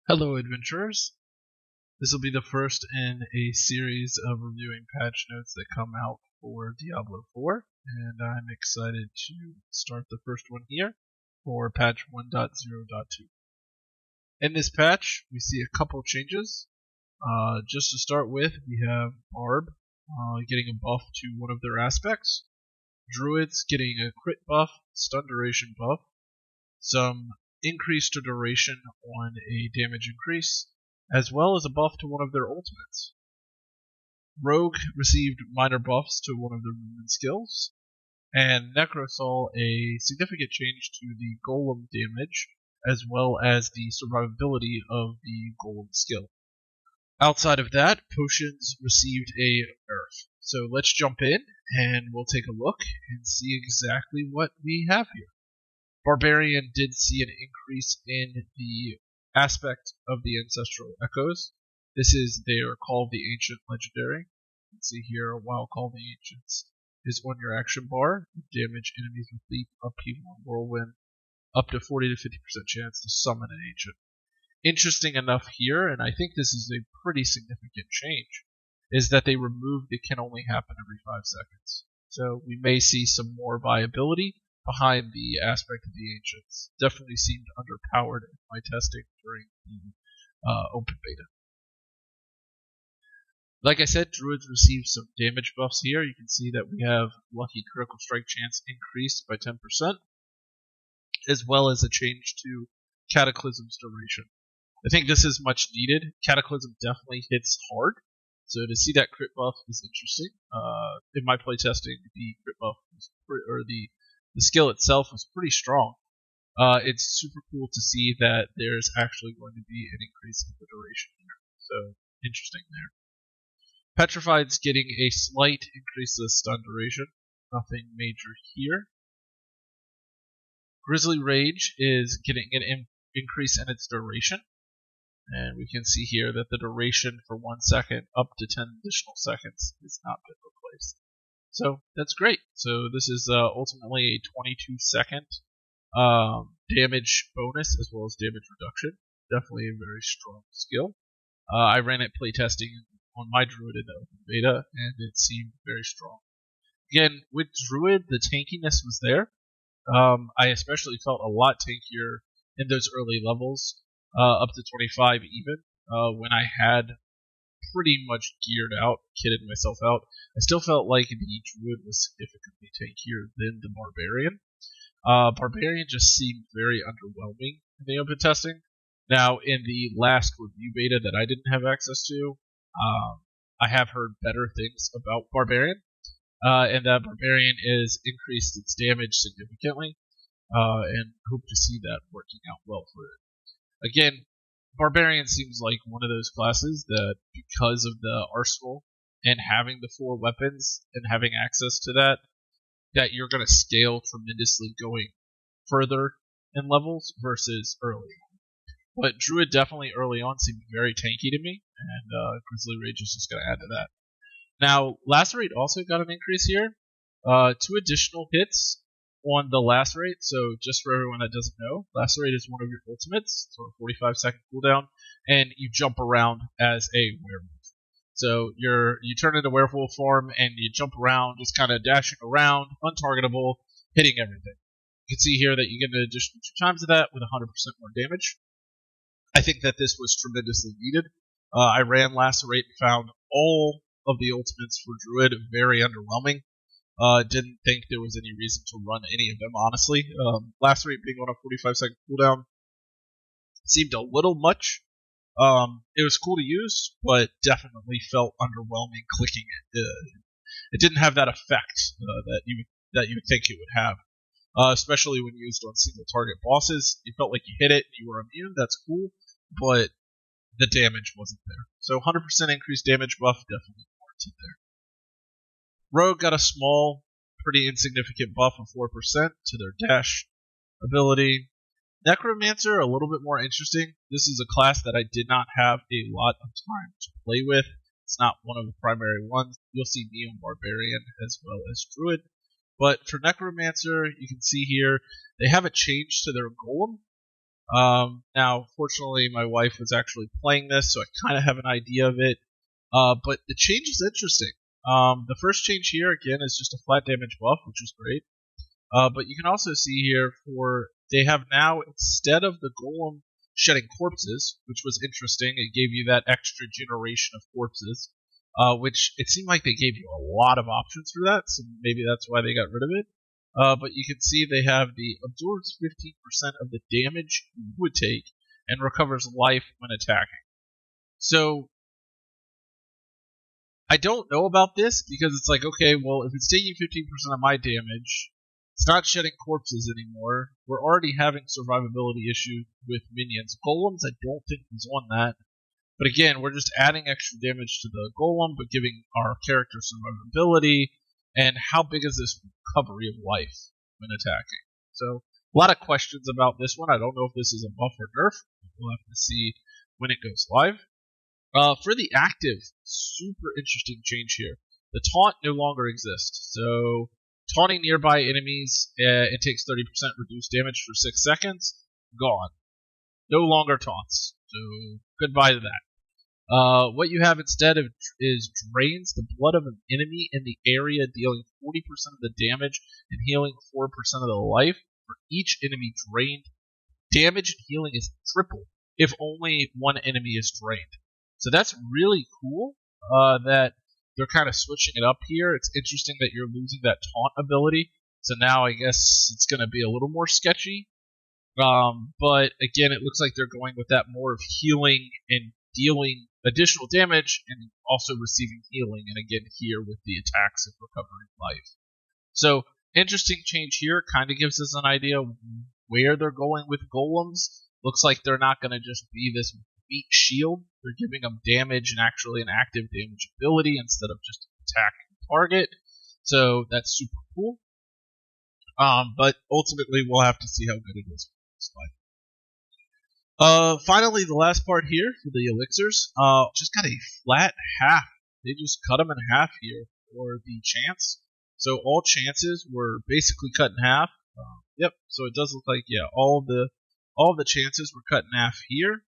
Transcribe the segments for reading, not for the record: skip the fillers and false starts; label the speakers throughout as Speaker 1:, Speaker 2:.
Speaker 1: Hello, adventurers. This will be the first in a series of reviewing patch notes that come out for Diablo 4, and I'm excited to start the first one here for patch 1.0.2. In this patch, we see a couple changes. Just to start with, we have Barb getting a buff to one of their aspects, Druids getting a crit buff, stun duration buff, some increase to duration on a damage increase, as well as a buff to one of their ultimates. Rogue received minor buffs to one of their movement skills, and Necro saw a significant change to the Golem damage, as well as the survivability of the Golem skill. Outside of that, Potions received a nerf. So let's jump in, and we'll take a look and see exactly what we have here. Barbarian did see an increase in the aspect of the Ancestral Echoes. This is their Call of the Ancient legendary. You can see here, while Call of the Ancients is on your action bar, you damage enemies with Leap, Upheaval, and Whirlwind, up to 40 to 50% chance to summon an Ancient. Interesting enough here, and I think this is a pretty significant change, is that they removed it can only happen every 5 seconds. So we may see some more viability behind the aspect of the Ancients. Definitely seemed underpowered in my testing during the open beta. Like I said, Druids received some damage buffs here. You can see that we have Lucky Critical Strike chance increased by 10%, as well as a change to Cataclysm's duration. I think this is much needed. Cataclysm definitely hits hard, so to see that crit buff is interesting. In my playtesting, the crit buff was the skill itself was pretty strong. It's super cool to see that there's actually going to be an increase in the duration here. So, interesting there. Petrified's getting a slight increase in the stun duration. Nothing major here. Grizzly Rage is getting an increase in its duration. And we can see here that the duration for 1 second up to 10 additional seconds has not been replaced. So that's great. So this is ultimately a 22-second damage bonus as well as damage reduction. Definitely a very strong skill. I ran it playtesting on my Druid in the open beta, and it seemed very strong. Again, with Druid, the tankiness was there. I especially felt a lot tankier in those early levels, up to 25 even, when I had pretty much geared out, kitted myself out. I still felt like the Druid was significantly tankier than the Barbarian. Barbarian just seemed very underwhelming in the open testing. Now, in the last review beta that I didn't have access to, I have heard better things about Barbarian, and that Barbarian is increased its damage significantly, and hope to see that working out well for it. Again, Barbarian seems like one of those classes that, because of the arsenal and having the 4 weapons and having access to that you're going to scale tremendously going further in levels versus early on. But Druid definitely early on seemed very tanky to me, and Grizzly Rage is just going to add to that. Now, Lacerate also got an increase here. 2 additional hits on the Lacerate, so just for everyone that doesn't know, Lacerate is one of your ultimates, so a 45-second cooldown, and you jump around as a werewolf. So you turn into werewolf form, and you jump around, just kind of dashing around, untargetable, hitting everything. You can see here that you get an additional 2 times of that with 100% more damage. I think that this was tremendously needed. I ran Lacerate and found all of the ultimates for Druid very underwhelming. Didn't think there was any reason to run any of them, honestly. Lacerate being on a 45-second cooldown seemed a little much. It was cool to use, but definitely felt underwhelming clicking it. It didn't have that effect that you would think it would have, especially when used on single target bosses. You felt like you hit it and you were immune. That's cool, but the damage wasn't there. So 100% increased damage buff definitely warranted there. Rogue got a small, pretty insignificant buff of 4% to their dash ability. Necromancer, a little bit more interesting. This is a class that I did not have a lot of time to play with. It's not one of the primary ones. You'll see me on Barbarian as well as Druid. But for Necromancer, you can see here, they have a change to their Golem. Now, fortunately, my wife was actually playing this, so I kind of have an idea of it. But the change is interesting. The first change here, again, is just a flat damage buff, which is great. But you can also see here they have now, instead of the golem shedding corpses, which was interesting, it gave you that extra generation of corpses, which it seemed like they gave you a lot of options for that, so maybe that's why they got rid of it. But you can see they have the absorbs 15% of the damage you would take and recovers life when attacking. So I don't know about this because it's like, okay, well, if it's taking 15% of my damage, it's not shedding corpses anymore. We're already having survivability issues with minions. Golems, I don't think was on that. But again, we're just adding extra damage to the golem, but giving our character survivability. And how big is this recovery of life when attacking? So, a lot of questions about this one. I don't know if this is a buff or nerf. We'll have to see when it goes live. For the active, super interesting change here. The taunt no longer exists. So, taunting nearby enemies, it takes 30% reduced damage for 6 seconds. Gone. No longer taunts. So, goodbye to that. What you have instead of is drains the blood of an enemy in the area, dealing 40% of the damage and healing 4% of the life. For each enemy drained, damage and healing is triple if only one enemy is drained. So that's really cool that they're kind of switching it up here. It's interesting that you're losing that taunt ability. So now I guess it's going to be a little more sketchy. But again, it looks like they're going with that more of healing and dealing additional damage and also receiving healing, and again here with the attacks and recovering life. So interesting change here, kind of gives us an idea where they're going with golems. Looks like they're not going to just be this meat shield. They're giving them damage and actually an active damage ability instead of just attacking the target. So that's super cool. But ultimately we'll have to see how good it is. Finally, the last part here for the elixirs, just got a flat half. They just cut them in half here for the chance. So all chances were basically cut in half. Yep. So it does look like all the chances were cut in half here.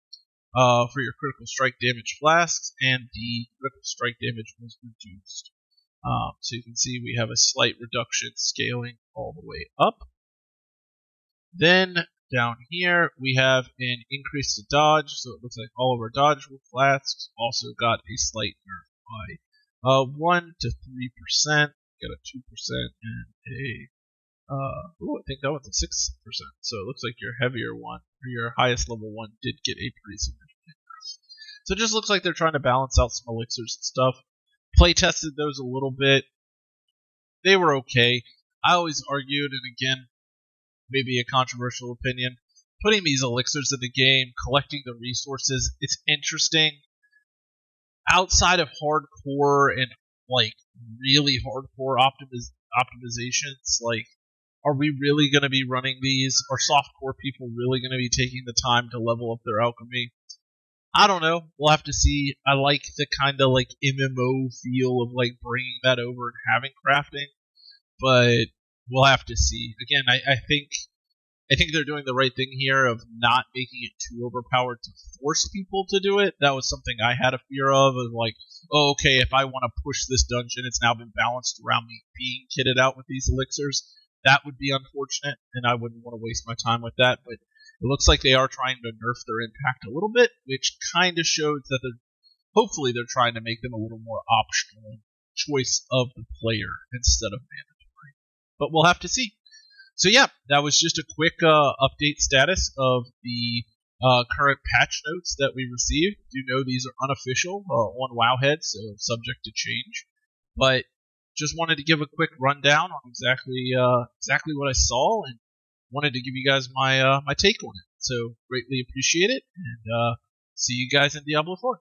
Speaker 1: For your critical strike damage flasks, and the critical strike damage was reduced. So you can see we have a slight reduction scaling all the way up. Then down here we have an increase to dodge, so it looks like all of our dodge flasks also got a slight nerf by 1 to 3%, got a 2% and a I think that went to 6%. So it looks like your heavier one, or your highest level one, did get a pretty significant nerf. So it just looks like they're trying to balance out some elixirs and stuff. Play tested those a little bit. They were okay. I always argued, and again, maybe a controversial opinion, putting these elixirs in the game, collecting the resources, it's interesting. Outside of hardcore and like really hardcore optimizations, like, are we really going to be running these? Are softcore people really going to be taking the time to level up their alchemy? I don't know. We'll have to see. I like the kind of like MMO feel of like bringing that over and having crafting, but we'll have to see. Again, I think they're doing the right thing here of not making it too overpowered to force people to do it. That was something I had a fear of like, oh, okay, if I want to push this dungeon, it's now been balanced around me being kitted out with these elixirs. That would be unfortunate, and I wouldn't want to waste my time with that, but it looks like they are trying to nerf their impact a little bit, which kind of shows that hopefully they're trying to make them a little more optional choice of the player instead of mandatory. But we'll have to see. So yeah, that was just a quick update status of the current patch notes that we received. Do know these are unofficial on Wowhead, so subject to change. But just wanted to give a quick rundown on exactly what I saw, and wanted to give you guys my my take on it. So greatly appreciate it, and see you guys in Diablo 4.